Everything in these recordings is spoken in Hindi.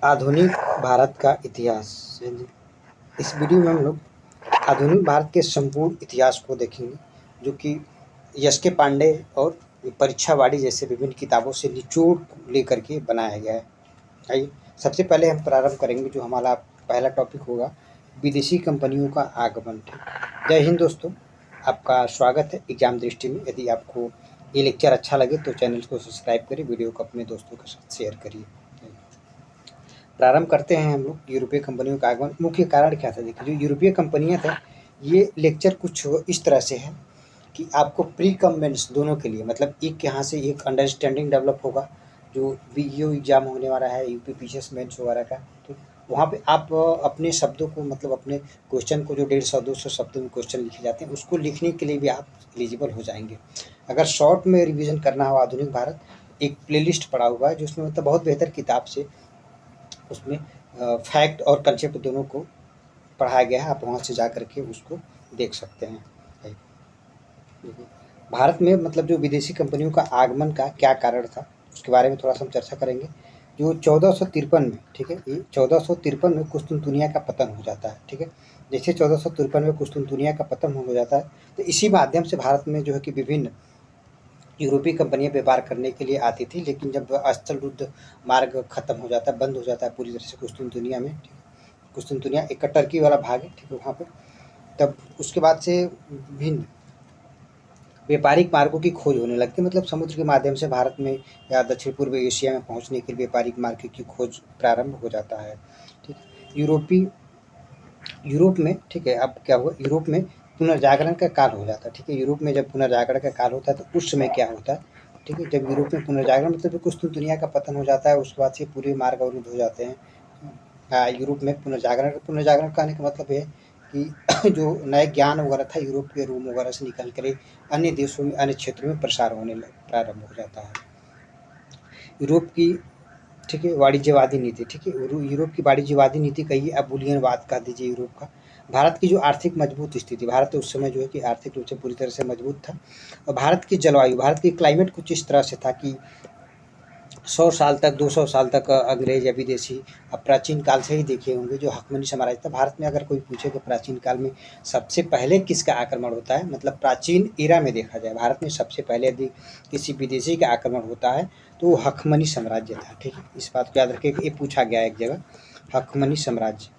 आधुनिक भारत का इतिहास। इस वीडियो में हम लोग आधुनिक भारत के संपूर्ण इतिहास को देखेंगे, जो कि एस के पांडे और परीक्षावाड़ी जैसे विभिन्न किताबों से निचोड़ लेकर के बनाया गया है। आइए सबसे पहले हम प्रारंभ करेंगे, जो हमारा पहला टॉपिक होगा विदेशी कंपनियों का आगमन। जय हिंद दोस्तों, आपका स्वागत है एग्जाम दृष्टि में। यदि आपको ये लेक्चर अच्छा लगे तो चैनल को सब्सक्राइब करिए, वीडियो को अपने दोस्तों के साथ शेयर करिए। प्रारंभ करते हैं हम लोग यूरोपीय कंपनियों का आगमन। मुख्य कारण क्या था? देखिए, जो यूरोपीय कंपनियां था, ये लेक्चर कुछ इस तरह से है कि आपको प्री कम मेंस दोनों के लिए, मतलब एक यहाँ से एक अंडरस्टैंडिंग डेवलप होगा, जो वीयू एग्जाम होने वाला है यूपी पीसीएस मेंस वगैरह का, तो वहाँ पे आप अपने शब्दों को, मतलब अपने क्वेश्चन को, जो 150-200 शब्दों में क्वेश्चन लिखे जाते हैं, उसको लिखने के लिए भी आप एलिजिबल हो जाएंगे। अगर शॉर्ट में रिवीजन करना हो आधुनिक भारत, एक प्लेलिस्ट पड़ा हुआ है जिसमें मतलब बहुत बेहतर किताब से उसमें फैक्ट और कंसेप्ट दोनों को पढ़ाया गया है। आप वहाँ से जा कर के उसको देख सकते हैं। भारत में मतलब जो विदेशी कंपनियों का आगमन का क्या कारण था, उसके बारे में थोड़ा सा हम चर्चा करेंगे। जो 1453 में, ठीक है, ये 1453 में कुस्तुनतुनिया का पतन हो जाता है। ठीक है, जैसे 1453 में कुस्तुनतुनिया का पतन हो जाता है, तो इसी माध्यम से भारत में जो है कि विभिन्न यूरोपीय कंपनियां व्यापार करने के लिए आती थी। लेकिन जब स्थल युद्ध मार्ग खत्म हो जाता है, बंद हो जाता है पूरी तरह से कुस्तुनतुनिया में, कुस्तुनतुनिया एक टर्की वाला भाग है, ठीक है, वहाँ पे तब उसके बाद से विभिन्न व्यापारिक मार्गों की खोज होने लगती है। मतलब समुद्र के माध्यम से भारत में या दक्षिण पूर्व एशिया में पहुँचने के लिए व्यापारिक मार्ग की खोज प्रारंभ हो जाता है। ठीक है, यूरोप में, ठीक है, अब क्या हुआ, यूरोप में पुनर्जागरण का काल हो जाता है। ठीक है, यूरोप में जब पुनर्जागरण का काल होता है तो उस समय क्या होता है? ठीक है, जब यूरोप में पुनर्जागरण मतलब कुस्तुनतुनिया का पतन हो जाता है, उसके बाद से पूरे मार्ग अवरुद्ध हो जाते हैं। यूरोप में पुनर्जागरण कहने का मतलब है कि जो नए ज्ञान वगैरह था यूरोप के रोम वगैरह से निकल कर अन्य देशों में, अन्य क्षेत्रों में प्रसार होने प्रारंभ हो जाता है। यूरोप की, ठीक है, वाणिज्यवादी नीति, ठीक है, यूरोप की वाणिज्यवादी नीति कहिए, अब बुलियनवाद कह दीजिए यूरोप का। भारत की जो आर्थिक मजबूत स्थिति, भारत उस समय जो है कि आर्थिक रूप से पूरी तरह से मजबूत था। और भारत की जलवायु, भारत की क्लाइमेट कुछ इस तरह से था कि 100 साल तक, 200 साल तक अंग्रेज या विदेशी, अब प्राचीन काल से ही देखे होंगे, जो हकमनी साम्राज्य था भारत में। अगर कोई पूछे कि प्राचीन काल में सबसे पहले किसका आक्रमण होता है, मतलब प्राचीन एरा में देखा जाए भारत में सबसे पहले यदि किसी विदेशी का आक्रमण होता है तो वो हकमनी साम्राज्य था। ठीक है, इस बात को याद रखिए, ये पूछा गया है एक जगह, हकमनी साम्राज्य।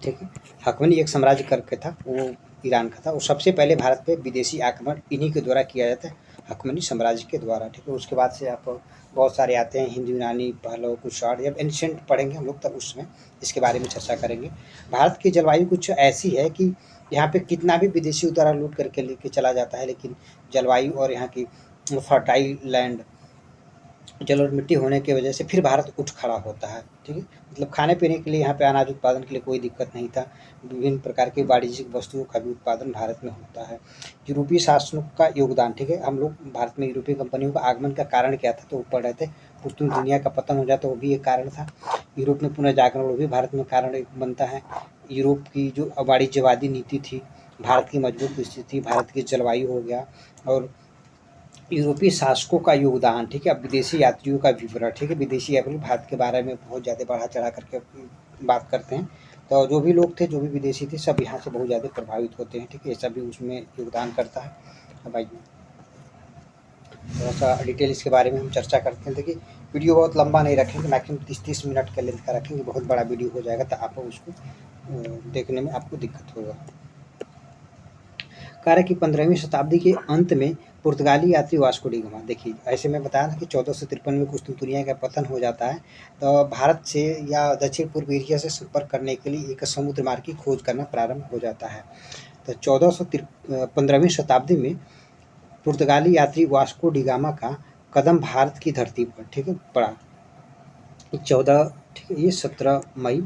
ठीक है, हकमनी एक साम्राज्य करके था, वो ईरान का था। वो सबसे पहले भारत पे विदेशी आक्रमण इन्हीं के द्वारा किया जाता है, हकमनी साम्राज्य के द्वारा। ठीक है, उसके बाद से आप बहुत सारे आते हैं, हिंदू, यूनानी, पहलव, कुषाण। जब एंशिएंट पढ़ेंगे हम लोग तब उसमें इसके बारे में चर्चा करेंगे। भारत की जलवायु कुछ ऐसी है कि यहाँ पे कितना भी विदेशी उतारा लूट करके लेके चला जाता है, लेकिन जलवायु और यहाँ की फर्टाइल लैंड, जल और मिट्टी होने की वजह से फिर भारत उठ खड़ा होता है। ठीक है, मतलब खाने पीने के लिए यहाँ पे अनाज उत्पादन के लिए कोई दिक्कत नहीं था। विभिन्न प्रकार की वाणिज्यिक वस्तुओं का भी उत्पादन भारत में होता है। यूरोपीय शासनों का योगदान, ठीक है, हम लोग भारत में यूरोपीय कंपनियों का आगमन का कारण क्या था तो वो पढ़ रहे थे। कुस्तुनतुनिया का पतन हो जाता, वो भी एक कारण था। यूरोप में पुनर्जागरण, वो भी भारत में कारण एक बनता है। यूरोप की जो वाणिज्यवादी नीति थी, भारत की मजबूत स्थिति, भारत की जलवायु हो गया, और यूरोपीय शासकों का योगदान। ठीक है, अब विदेशी यात्रियों का विवरण, ठीक है, विदेशी यात्री भारत के बारे में बहुत ज़्यादा बढ़ा चढ़ा करके बात करते हैं। तो जो भी लोग थे, जो भी विदेशी थे, सब यहाँ से बहुत ज़्यादा प्रभावित होते हैं। ठीक है, ये सब भी उसमें योगदान करता है। अब आइए थोड़ा सा डिटेल इसके बारे में हम चर्चा करते हैं। देखिए, वीडियो बहुत लंबा नहीं रखेंगे, मैक्सिमम 30-30 मिनट का लेंथ का रखेंगे, बहुत बड़ा वीडियो हो जाएगा तो आप उसको देखने में आपको दिक्कत होगा। कार्य की 15वीं शताब्दी के अंत में पुर्तगाली यात्री वास्को डी गामा, देखिए ऐसे मैं बताया था कि 1453 में कुस्तुनतुनिया का पतन हो जाता है, तो भारत से या दक्षिण पूर्व एशिया से संपर्क करने के लिए एक समुद्र मार्ग की खोज करना प्रारंभ हो जाता है। तो 15वीं शताब्दी में पुर्तगाली यात्री वास्को डी गामा का कदम भारत की धरती पर, ठीक है, पड़ा। 14, ठीक है, ये 17 मई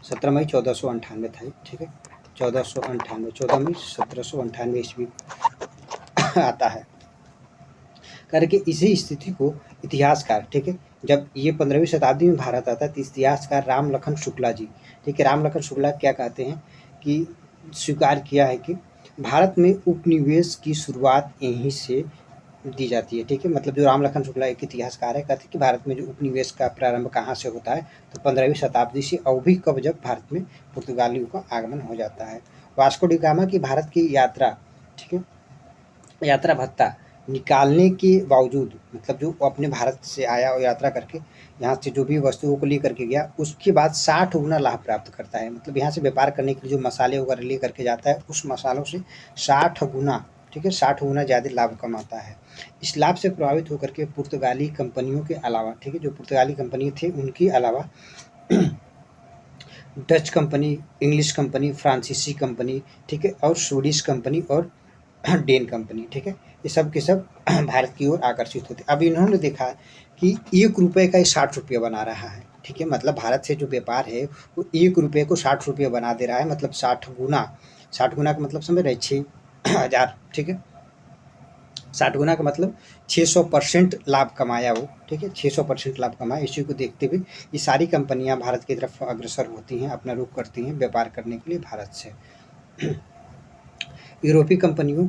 1498 था। ठीक है, 1498, 14 मई 1798 ईस्वी आता है। करके इसी स्थिति को इतिहासकार, ठीक है, जब ये 15वीं शताब्दी में भारत आता है तो इतिहासकार राम लखन शुक्ला जी, ठीक है, राम लखन शुक्ला क्या कहते हैं कि स्वीकार किया है कि भारत में उपनिवेश की शुरुआत यहीं से दी जाती है, ठीक है। मतलब जो रामलखन शुक्ला एक इतिहासकार है, कहते हैं कि भारत में जो उपनिवेश का प्रारंभ कहाँ से होता है, तो 15वीं शताब्दी से, और भी कब, जब भारत में पुर्तगालियों का आगमन हो जाता है। वास्को डी गामा की भारत की यात्रा, ठीक है, यात्रा भत्ता निकालने के बावजूद, मतलब जो वो अपने भारत से आया और यात्रा करके यहाँ से जो भी वस्तुओं को लेकर के गया, उसके बाद 60 गुना लाभ प्राप्त करता है। मतलब यहाँ से व्यापार करने के लिए जो मसाले वगैरह ले करके जाता है, उस मसालों से 60 गुना, ठीक है, 60 गुना ज़्यादा लाभ कमाता है। इस लाभ से प्रभावित होकर के पुर्तगाली कंपनियों के अलावा, ठीक है, जो पुर्तगाली कंपनी थे उनके अलावा डच कंपनी, इंग्लिश कंपनी, फ्रांसीसी कंपनी, ठीक है, और स्वीडिश कंपनी और डेन कंपनी, ठीक है, ये सब के सब भारत की ओर आकर्षित होते। अब इन्होंने देखा कि 1 रुपये का 60 रुपये बना रहा है, ठीक है, मतलब भारत से जो व्यापार है वो 1 रुपये को 60 रुपये बना दे रहा है, मतलब 60 गुना। 60 गुना का मतलब समझ रहे, 6,000, ठीक है, 60 गुना का मतलब 600% लाभ कमाया वो, ठीक है, 600% लाभ कमाया। इसी को देखते हुए ये सारी कंपनियां भारत की तरफ अग्रसर होती हैं, अपना रुख करती हैं व्यापार करने के लिए भारत से। यूरोपीय कंपनियों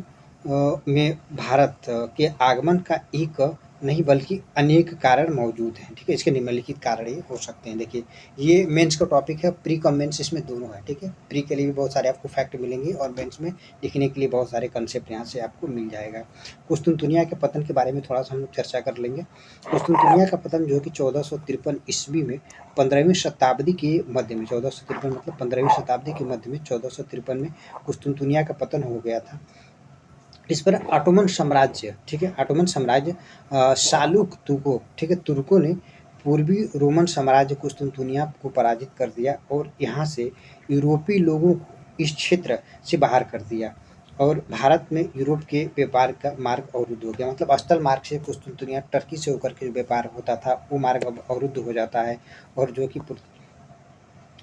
में भारत के आगमन का एक नहीं बल्कि अनेक कारण मौजूद हैं, ठीक है। इसके निम्नलिखित कारण ये हो सकते हैं। देखिए, ये मेंस का टॉपिक है, प्री कम मेंस इसमें दोनों है, ठीक है। प्री के लिए भी बहुत सारे आपको फैक्ट मिलेंगे और मेंस में लिखने के लिए बहुत सारे कंसेप्ट यहाँ से आपको मिल जाएगा। कुस्तुनतुनिया के पतन के बारे में थोड़ा सा हम लोग चर्चा कर लेंगे। कुस्तुनतुनिया का पतन जो कि 1453 ईस्वी में 15वीं शताब्दी के मध्य में, 1453 मतलब 15वीं शताब्दी के मध्य में, 1453 में कुस्तुनतुनिया का पतन हो गया था। इस पर ऑटोमन साम्राज्य, ठीक है, ऑटोमन साम्राज्य शालुक तुर्कों, ठीक है, तुर्कों ने पूर्वी रोमन साम्राज्य कुस्तुनतुनिया को पराजित कर दिया और यहाँ से यूरोपीय लोगों को इस क्षेत्र से बाहर कर दिया और भारत में यूरोप के व्यापार का मार्ग अवरुद्ध हो गया। मतलब स्थल मार्ग से कुस्तुनतुनिया, टर्की से होकर के व्यापार होता था, वो मार्ग अब अवरुद्ध हो जाता है और जो कि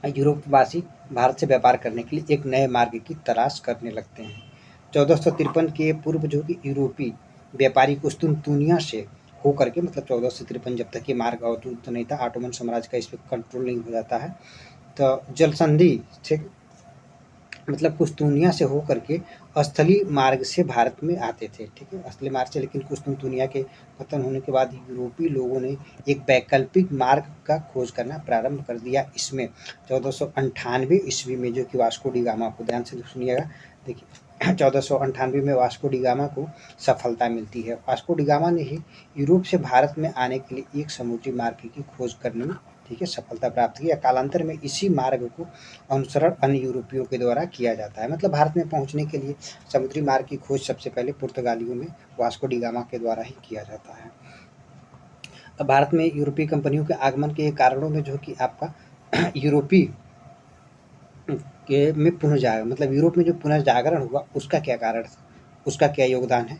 यूरोपवासी भारत से व्यापार करने के लिए एक नए मार्ग की तलाश करने लगते हैं। 1453 के पूर्व जो कि यूरोपीय व्यापारी कुस्तुनतुनिया से होकर के, मतलब 1453 जब तक ये मार्ग अवरुद्ध नहीं था, ऑटोमन साम्राज्य का इस पर कंट्रोल नहीं हो जाता है, तो जल संधि, ठीक, मतलब कुस्तुनिया से होकर के स्थलीय मार्ग से भारत में आते थे, ठीक है, स्थलीय मार्ग से। लेकिन कुस्तुनतुनिया के पतन होने के बाद यूरोपीय लोगों ने एक वैकल्पिक मार्ग का खोज करना प्रारंभ कर दिया। इसमें 1498 ईस्वी में जो कि वास्को डी गामा को, ध्यान से सुनिएगा, देखिए 1498 में वास्को डी गामा को सफलता मिलती है। वास्को डी गामा ने ही यूरोप से भारत में आने के लिए एक समुद्री मार्ग की खोज करने में, ठीक है, सफलता प्राप्त किया। कालांतर में इसी मार्ग को अनुसरण अन्य यूरोपियों के द्वारा किया जाता है। मतलब भारत में पहुंचने के लिए समुद्री मार्ग की खोज सबसे पहले पुर्तगालियों में वास्को डी गामा के द्वारा ही किया जाता है। अब भारत में यूरोपीय कंपनियों के आगमन के कारणों में जो कि आपका यूरोपीय के में पुनर्जागरण, मतलब यूरोप में जो पुनर्जागरण हुआ उसका क्या कारण था, उसका क्या योगदान है,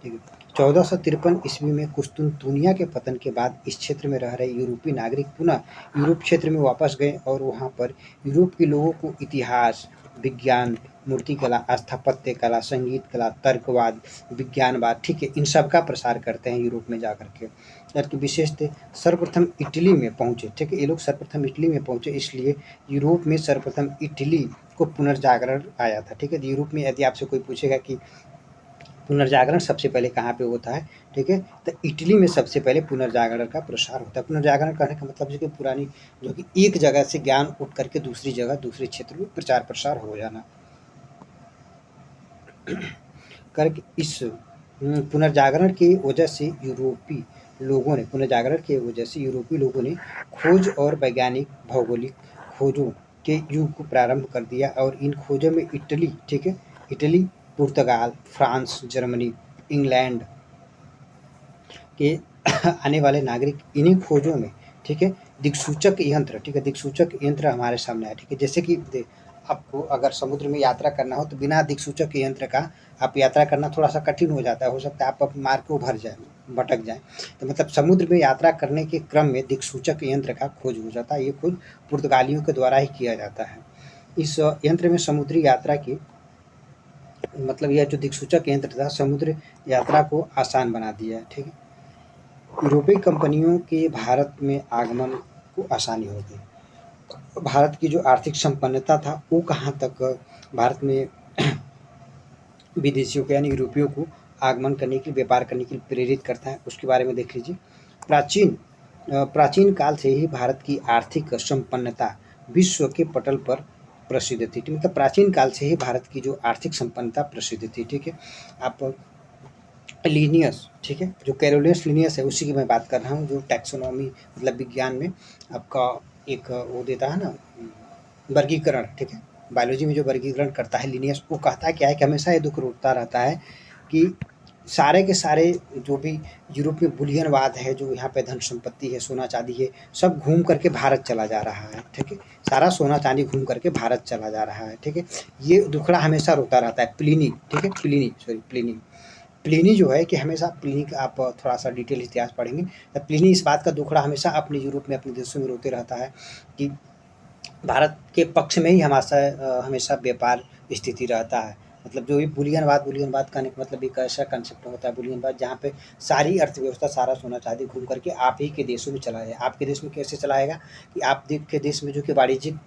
ठीक है। 1453 ईस्वी में कुस्तुनतुनिया के पतन के बाद इस क्षेत्र में रह रहे यूरोपीय नागरिक पुनः यूरोप क्षेत्र में वापस गए और वहाँ पर यूरोप के लोगों को इतिहास, विज्ञान, मूर्तिकला, स्थापत्य कला, संगीत कला, तर्कवाद, विज्ञानवाद, ठीक है, इन सब का प्रसार करते हैं यूरोप में जाकर के। जबकि विशेषतः सर्वप्रथम इटली में पहुँचे, ठीक है, ये लोग सर्वप्रथम इटली में पहुँचे, इसलिए यूरोप में सर्वप्रथम इटली को पुनर्जागरण आया था, ठीक है। यूरोप में यदि आपसे कोई पूछेगा कि पुनर्जागरण सबसे पहले कहाँ पे होता है, ठीक है, तो इटली में सबसे पहले पुनर्जागरण का प्रसार होता है। पुनर्जागरण करने का मतलब है कि पुरानी जो कि एक जगह से ज्ञान उठ करके दूसरी जगह, दूसरे क्षेत्र में प्रचार प्रसार हो जाना करके, इस पुनर्जागरण की वजह से यूरोपीय लोगों ने, पुनर्जागरण की वजह से यूरोपीय लोगों ने खोज और वैज्ञानिक भौगोलिक खोजों के युग को प्रारंभ कर दिया और इन खोजों में इटली, ठीक है, इटली, पुर्तगाल, फ्रांस, जर्मनी, इंग्लैंड के आने वाले नागरिक इन्हीं खोजों में, ठीक है, दिक्सूचक यंत्र, ठीक है, दिक्सूचक यंत्र हमारे सामने आया, ठीक है। जैसे कि आपको अगर समुद्र में यात्रा करना हो तो बिना दिक्सूचक यंत्र का आप यात्रा करना थोड़ा सा कठिन हो जाता है, हो सकता है आप अपने मार्ग को भर जाए, भटक जाए। तो मतलब समुद्र में यात्रा करने के क्रम में दिक्सूचक यंत्र का खोज हो जाता है। ये खोज पुर्तगालियों के द्वारा ही किया जाता है। इस यंत्र में समुद्री यात्रा की, मतलब यह जो दिक्सूचक यंत्र था समुद्र यात्रा को आसान बना दिया है, ठीक है। यूरोपीय कंपनियों के भारत में आगमन को आसानी हो गई। भारत की जो आर्थिक संपन्नता था वो कहाँ तक भारत में विदेशियों को यानी यूरोपियों को आगमन करने के लिए, व्यापार करने के लिए प्रेरित करता है, उसके बारे में देख लीजिए। प्राचीन काल से ही भारत की आर्थिक संपन्नता विश्व के पटल पर प्रसिद्ध थी। मतलब प्राचीन काल से ही भारत की जो आर्थिक संपन्नता प्रसिद्ध थी, ठीक है। आप लीनियस, ठीक है, जो कैरोलिनस लीनियस है उसी की मैं बात कर रहा हूँ, जो टैक्सोनॉमी मतलब विज्ञान में आपका एक वो देता है ना वर्गीकरण, ठीक है, बायोलॉजी में जो वर्गीकरण करता है लीनियस, वो कहता है क्या है कि हमेशा ये दुख रोकता रहता है कि सारे के सारे जो भी यूरोप में बुलियनवाद है, जो यहाँ पे धन संपत्ति है, सोना चांदी है, सब घूम करके भारत चला जा रहा है, ठीक है, सारा सोना चांदी घूम करके भारत चला जा रहा है, ठीक है। ये दुखड़ा हमेशा रोता रहता है। प्लिनी, ठीक है, प्लिनी जो है कि हमेशा प्लिनी का आप थोड़ा सा डिटेल इतिहास पढ़ेंगे तो प्लिनी इस बात का दुखड़ा हमेशा अपने यूरोप में, अपने देशों में रोते रहता है कि भारत के पक्ष में ही हमेशा व्यापार स्थिति रहता है। मतलब जो भी बुलियनवाद कहने का मतलब एक ऐसा कंसेप्ट होता है बुलियनवाद, जहाँ पे सारी अर्थव्यवस्था, सारा सोना चांदी घूम करके आप ही के देशों में चला जाए। आपके देश में कैसे चलाएगा कि आप के देश में जो कि वाणिज्यिक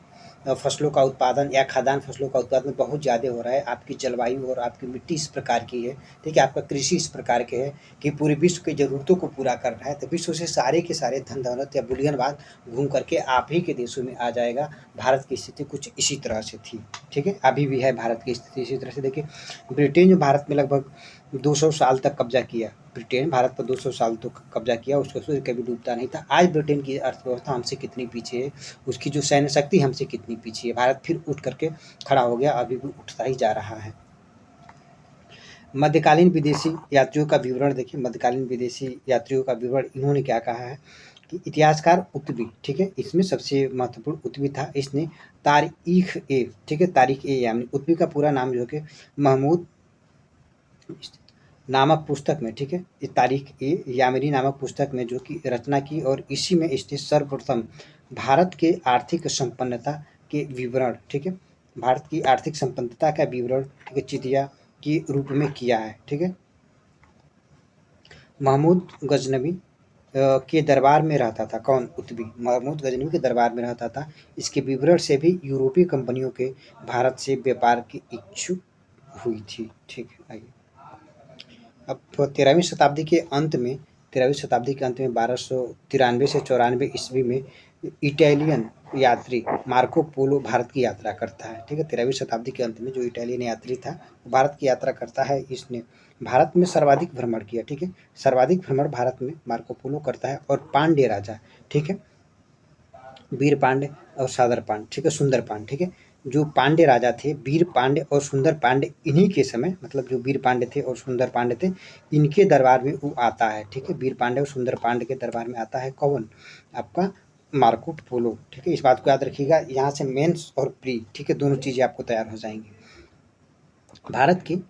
फसलों का उत्पादन या खाद्यान्न फसलों का उत्पादन बहुत ज़्यादा हो रहा है, आपकी जलवायु और आपकी मिट्टी इस प्रकार की है, ठीक है, आपका कृषि इस प्रकार के है कि पूरे विश्व की ज़रूरतों को पूरा कर रहा है, तो विश्व से सारे के सारे धन दौलत या बुलियनवाद घूम करके आप ही के देशों में आ जाएगा। भारत की स्थिति कुछ इसी तरह से थी, ठीक है, अभी भी है भारत की स्थिति इसी तरह से। देखिए ब्रिटेन जो भारत में लगभग 200 साल तक कब्जा किया, ब्रिटेन भारत पर 200 साल तक कब्जा किया, उसका सूर्य कभी डूबता नहीं था। आज ब्रिटेन की अर्थव्यवस्था हमसे कितनी पीछे है, उसकी जो सैन्य शक्ति हमसे कितनी पीछे है, भारत फिर उठ करके खड़ा हो गया, अभी भी उठता ही जा रहा है। मध्यकालीन विदेशी यात्रियों का विवरण देखिए, मध्यकालीन विदेशी यात्रियों का विवरण इन्होंने क्या कहा है कि इतिहासकार उत्बी, ठीक है, इसमें सबसे महत्वपूर्ण उत्बी था, इसने तारीख ए, ठीक है, तारीख ए यानी उत्बी का पूरा नाम जो है कि महमूद नामक पुस्तक में, ठीक है, इस तारीख ए यामिनी नामक पुस्तक में जो कि रचना की, और इसी में इसने सर्वप्रथम भारत के आर्थिक संपन्नता के विवरण, ठीक है, भारत की आर्थिक संपन्नता का विवरण, ठीक है, चिटिया के रूप में किया है, ठीक है। महमूद गजनवी के दरबार में रहता था, कौन? उत्बी महमूद गजनवी के दरबार में रहता था। इसके विवरण से भी यूरोपीय कंपनियों के भारत से व्यापार की इच्छुक हुई थी, ठीक है। आइए अब 13वीं शताब्दी के अंत में 1293 से 94 ईस्वी में इटालियन यात्री मार्को पोलो भारत की यात्रा करता है, ठीक है। 13वीं शताब्दी के अंत में जो इटालियन यात्री था वो भारत की यात्रा करता है। इसने भारत में सर्वाधिक भ्रमण किया, ठीक है, सर्वाधिक भ्रमण भारत में मार्को पोलो करता है। और पांड्य राजा, ठीक है, वीर पांड्य और सादर पांड्य, ठीक है, सुंदर पांड्य, ठीक है, जो पांड्य राजा थे वीर पांड्य और सुंदर पांड्य, इन्हीं के समय मतलब जो वीर पांड्य थे और सुंदर पांड्य थे, इनके दरबार में वो आता है, ठीक है, वीर पांड्य और सुंदर पांड्य के दरबार में आता है कौन? आपका मार्को पोलो, ठीक है। इस बात को याद रखिएगा, यहाँ से मेंस और प्री, ठीक है, दोनों चीज़ें आपको तैयार हो जाएंगी। भारत की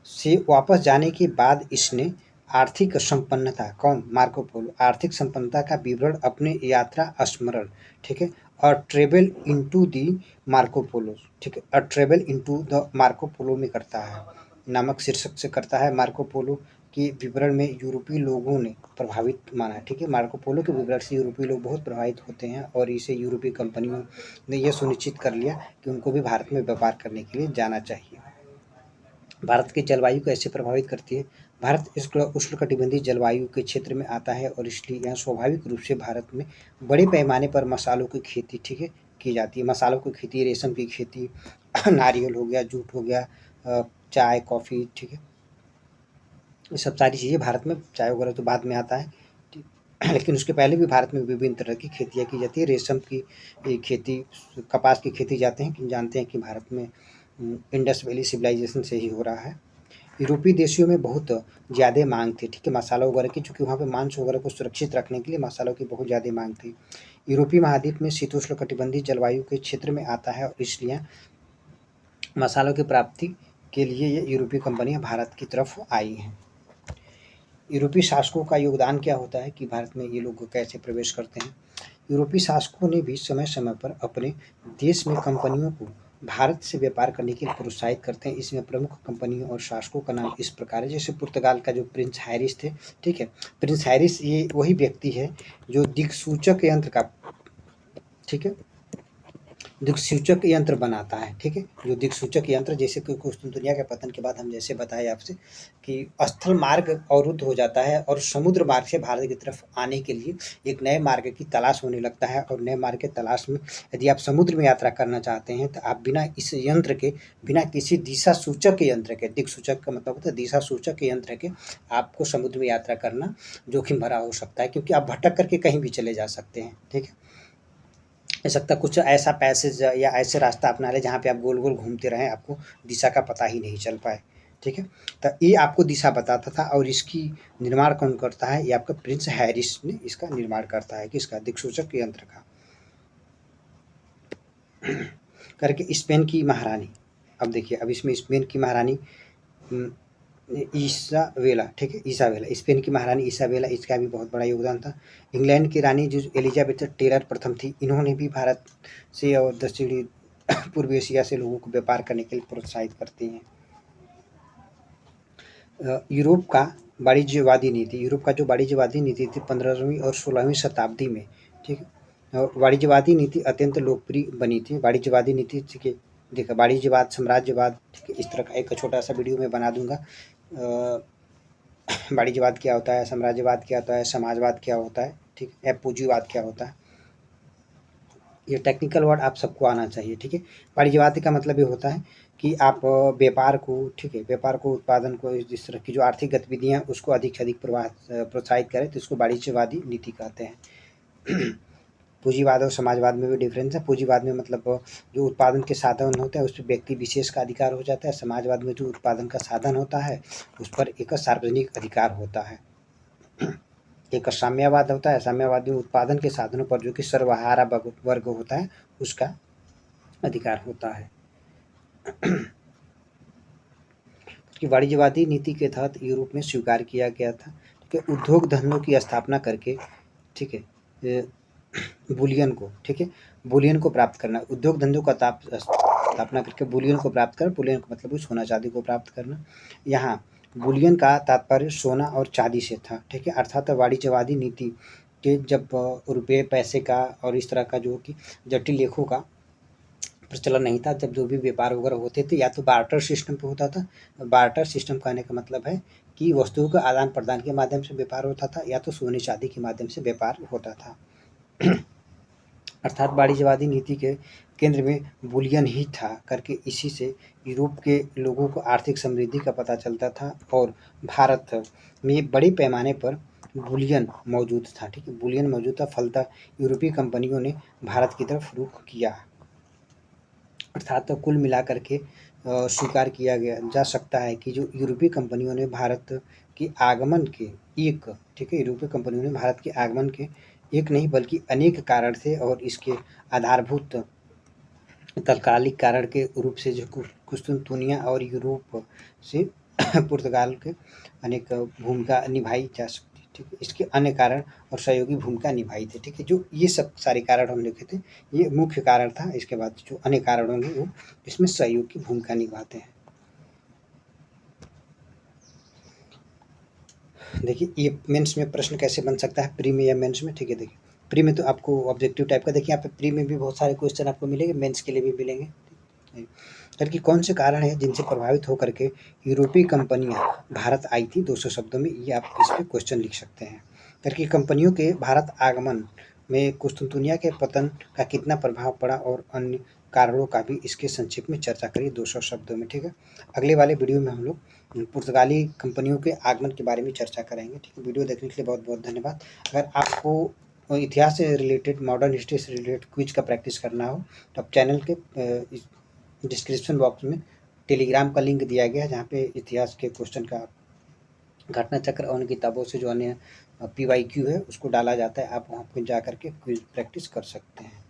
से वापस जाने के बाद इसने आर्थिक संपन्नता, कौन? मार्को पोलो, आर्थिक संपन्नता का विवरण अपने यात्रा स्मरण, ठीक है, और travel into the Marco Polo, ठीक है, और travel into the Marco Polo में करता है, नामक शीर्षक से करता है। मार्को पोलो के विवरण में यूरोपीय लोगों ने प्रभावित माना है, ठीक है, मार्को पोलो के विवरण से यूरोपीय लोग बहुत प्रभावित होते हैं, और इसे यूरोपीय कंपनियों ने यह सुनिश्चित कर लिया कि उनको भी भारत में व्यापार करने के लिए जाना चाहिए। भारत की जलवायु कैसे प्रभावित करती है? भारत उष्णकटिबंधीय जलवायु के क्षेत्र में आता है, और इसलिए यहाँ स्वाभाविक रूप से भारत में बड़े पैमाने पर मसालों की खेती, ठीक है, की जाती है। मसालों की खेती, रेशम की खेती, नारियल हो गया, जूट हो गया, चाय, कॉफ़ी, ठीक है, ये सब सारी चीज़ें भारत में, चाय वगैरह तो बाद में आता है, ठीक, लेकिन उसके पहले भी भारत में विभिन्न तरह की खेतियाँ की जाती है। रेशम की खेती, कपास की खेती जानते हैं कि भारत में इंडस वैली सिविलाइजेशन से ही हो रहा है। यूरोपीय देशों में बहुत ज़्यादा मांग थी, ठीक है, मसालों वगैरह की, चूँकि वहाँ पे मांस वगैरह को सुरक्षित रखने के लिए मसालों की बहुत ज़्यादा मांग थी। यूरोपीय महाद्वीप में शीतोष्णकटिबंधीय जलवायु के क्षेत्र में आता है, और इसलिए मसालों की प्राप्ति के लिए ये यूरोपीय कंपनियाँ भारत की तरफ आई हैं। यूरोपीय शासकों का योगदान क्या होता है कि भारत में ये लोग कैसे प्रवेश करते हैं? यूरोपीय शासकों ने भी समय समय पर अपने देश में कंपनियों को भारत से व्यापार करने के लिए प्रोत्साहित करते हैं। इसमें प्रमुख कंपनियों और शासकों का नाम इस प्रकार है, जैसे पुर्तगाल का जो प्रिंस हैरिस थे, ठीक है, प्रिंस हैरिस ये वही व्यक्ति है जो दिक्सूचक यंत्र का, ठीक है, दिक्सूचक यंत्र बनाता है, ठीक है। जो दिक्सूचक यंत्र, जैसे कि कुस्तुनतुनिया के पतन के बाद हम जैसे बताए आपसे कि स्थल मार्ग अवरुद्ध हो जाता है और समुद्र मार्ग से भारत की तरफ आने के लिए एक नए मार्ग की तलाश होने लगता है। और नए मार्ग की तलाश में यदि आप समुद्र में यात्रा करना चाहते हैं तो आप बिना इस यंत्र के, बिना किसी दिशा सूचक यंत्र के, दिक्सूचक का मतलब होता है दिशा सूचक यंत्र के, आपको समुद्र में यात्रा करना जोखिम भरा हो सकता है, क्योंकि आप भटक करके कहीं भी चले जा सकते हैं, ठीक है। हो सकता है कुछ ऐसा पैसेज या ऐसे रास्ता अपना लें जहाँ पे आप गोल गोल घूमते रहें, आपको दिशा का पता ही नहीं चल पाए, ठीक है। तो ये आपको दिशा बताता था। और इसकी निर्माण कौन करता है? ये आपका प्रिंस हैरिस ने इसका निर्माण करता है, किसका? दिक्सूचक यंत्र का। करके स्पेन की महारानी, अब देखिए, अब इसमें स्पेन की महारानी इसाबेला, ठीक है, इसाबेला, स्पेन की महारानी इसाबेला, इसका भी बहुत बड़ा योगदान था। इंग्लैंड की रानी जो एलिजाबेथ टेलर प्रथम थी, इन्होंने भी भारत से और दक्षिणी पूर्व एशिया से लोगों को व्यापार करने के लिए प्रोत्साहित करती हैं। यूरोप का वाणिज्यवादी नीति, यूरोप का जो वाणिज्यवादी नीति थी 15वीं और 16वीं शताब्दी में, ठीक है। वाणिज्यवादी नीति अत्यंत लोकप्रिय बनी थी। वाणिज्यवादी नीति, ठीक है, देखा, वाणिज्यवाद, साम्राज्यवाद, ठीक है, इस तरह का एक छोटा सा वीडियो मैं बना दूंगा। वाणिज्यवाद क्या होता है, साम्राज्यवाद क्या होता है, समाजवाद क्या होता है, ठीक है, पूंजीवाद क्या होता है। ये टेक्निकल वर्ड आप सबको आना चाहिए, ठीक है। वाणिज्यवाद का मतलब ये होता है कि आप व्यापार को, ठीक है, व्यापार को, उत्पादन को, इस तरह की जो आर्थिक गतिविधियाँ उसको अधिक से अधिक प्रोत्साहित करें, तो इसको वाणिज्यवादी नीति कहते हैं। पूंजीवाद और समाजवाद में भी डिफरेंस है। पूंजीवाद में मतलब जो उत्पादन के साधन होते हैं उस पर व्यक्ति विशेष का अधिकार हो जाता है। समाजवाद में जो उत्पादन का साधन होता है उस पर एक सार्वजनिक अधिकार होता है। एक साम्यवाद होता है। साम्यवाद में उत्पादन के साधनों पर जो कि सर्वहारा वर्ग होता है उसका अधिकार होता है। कि वाणिज्यवादी नीति के तहत यूरोप में स्वीकार किया गया था कि उद्योग धंधों की स्थापना करके, ठीक है, बुलियन को, ठीक है, बुलियन को प्राप्त करना, उद्योग धंधों का स्थापना करके बुलियन को प्राप्त कर, बुलियन का मतलब सोना चांदी को प्राप्त करना। यहाँ बुलियन का तात्पर्य सोना और चांदी से था, ठीक है। अर्थात वाणिज्यवादी नीति के जब रुपये पैसे का और इस तरह का जो कि जटिल लेखों का प्रचलन नहीं था, जब जो भी व्यापार वगैरह होते थे या तो बार्टर सिस्टम पे होता था। बार्टर सिस्टम कहने का मतलब है कि वस्तुओं का आदान प्रदान के माध्यम से व्यापार होता था या तो सोने चांदी के माध्यम से व्यापार होता था। अर्थात वाणिज्यवादी नीति के केंद्र में बुलियन ही था करके इसी से यूरोप के लोगों को आर्थिक समृद्धि का पता चलता था और भारत में बड़े पैमाने पर बुलियन मौजूद था, ठीक है, बुलियन मौजूद था। फलतः यूरोपीय कंपनियों ने भारत की तरफ रुख किया। अर्थात तो कुल मिलाकर के स्वीकार किया गया जा सकता है कि जो यूरोपीय कंपनियों ने भारत के आगमन के एक, ठीक है, यूरोपीय कंपनियों ने भारत के आगमन के एक नहीं बल्कि अनेक कारण थे और इसके आधारभूत तात्कालिक कारण के रूप से जो कुस्तुनतुनिया और यूरोप से पुर्तगाल के अनेक भूमिका निभाई जा सकती है, ठीक है। इसके अन्य कारण और सहयोगी भूमिका निभाई थी, ठीक है। जो ये सब सारे कारण हम लिखे थे ये मुख्य कारण था। इसके बाद जो अन्य कारण होंगे वो इसमें सहयोग की भूमिका निभाते हैं। देखिए ये मेंस में प्रश्न कैसे बन सकता है, प्री में या मेंस में, ठीक है। देखिए प्री में तो आपको ऑब्जेक्टिव टाइप का, देखिए यहाँ पे प्री में भी बहुत सारे क्वेश्चन आपको मिलेंगे, मेंस के लिए भी मिलेंगे। कि कौन से कारण हैं जिनसे प्रभावित होकर के यूरोपीय कंपनियां भारत आई थी, 200 शब्दों में ये आप इस पे क्वेश्चन लिख सकते हैं। करके कंपनियों के भारत आगमन में कुस्तुनतुनिया के पतन का कितना प्रभाव पड़ा और अन्य कारणों का भी इसके संक्षिप्त में चर्चा करिए 200 शब्दों में, ठीक है। अगले वाले वीडियो में हम लोग पुर्तगाली कंपनियों के आगमन के बारे में चर्चा करेंगे, ठीक है। वीडियो देखने के लिए बहुत बहुत धन्यवाद। अगर आपको इतिहास से रिलेटेड, मॉडर्न हिस्ट्री से रिलेटेड क्विज का प्रैक्टिस करना हो तो आप चैनल के डिस्क्रिप्शन बॉक्स में टेलीग्राम का लिंक दिया गया है जहाँ पे इतिहास के क्वेश्चन का घटना चक्र और उन किताबों से जो अन्य PYQ है उसको डाला जाता है। आप वहाँ पर जा कर के क्विज प्रैक्टिस कर सकते हैं।